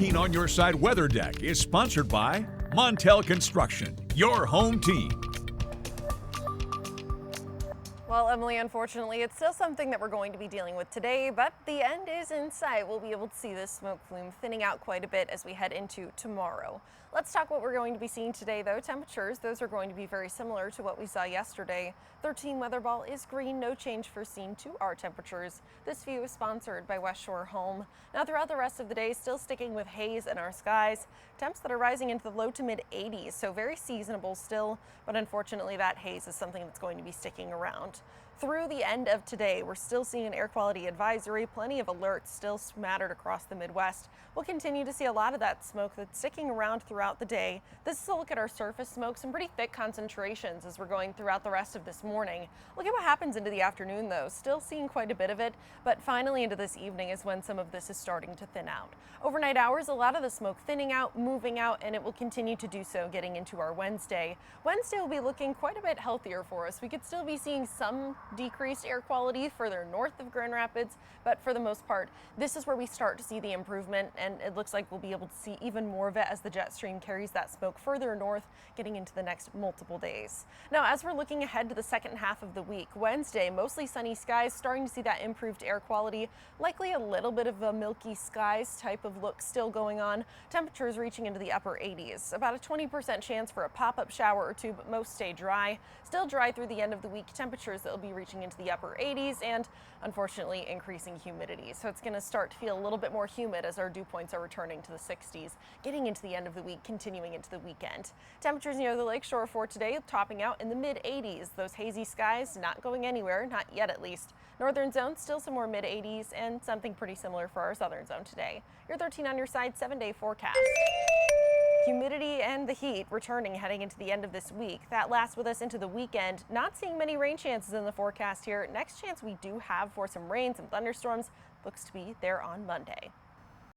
On Your Side Weather Deck is sponsored by Montel Construction, your home team. Well, Emily, unfortunately, it's still something that we're going to be dealing with today, but the end is in sight. We'll be able to see this smoke plume thinning out quite a bit as we head into tomorrow. Let's talk what we're going to be seeing today, though. Temperatures, those are going to be very similar to what we saw yesterday. 13 weather ball is green, no change foreseen to our temperatures. This view is sponsored by West Shore Home. Now, throughout the rest of the day, still sticking with haze in our skies. Temps that are rising into the low to mid 80s, so very seasonable still, but unfortunately that haze is something that's going to be sticking around. Through the end of today, we're still seeing an air quality advisory, plenty of alerts still smattered across the Midwest. We'll continue to see a lot of that smoke that's sticking around throughout the day. This is a look at our surface smoke, some pretty thick concentrations as we're going throughout the rest of this morning. Look at what happens into the afternoon though, still seeing quite a bit of it, but finally into this evening is when some of this is starting to thin out. Overnight hours, a lot of the smoke thinning out, moving out, and it will continue to do so getting into our Wednesday. Wednesday will be looking quite a bit healthier for us. We could still be seeing some decreased air quality further north of Grand Rapids, but for the most part, this is where we start to see the improvement, and it looks like we'll be able to see even more of it as the jet stream carries that smoke further north, getting into the next multiple days. Now, as we're looking ahead to the second half of the week, Wednesday, mostly sunny skies, starting to see that improved air quality, likely a little bit of a milky skies type of look still going on. Temperatures reaching into the upper 80s, about a 20% chance for a pop-up shower or two, but most stay dry. Still dry through the end of the week. Temperatures that will be reaching into the upper 80s and unfortunately increasing humidity. So it's going to start to feel a little bit more humid as our dew points are returning to the 60s, getting into the end of the week, continuing into the weekend. Temperatures near the lakeshore for today topping out in the mid 80s. Those hazy skies not going anywhere, not yet at least. Northern zone still some more mid 80s and something pretty similar for our southern zone today. Your 13 on your side 7-day forecast. Humidity and the heat returning heading into the end of this week. That lasts with us into the weekend. Not seeing many rain chances in the forecast here. Next chance we do have for some rain, some thunderstorms, looks to be there on Monday.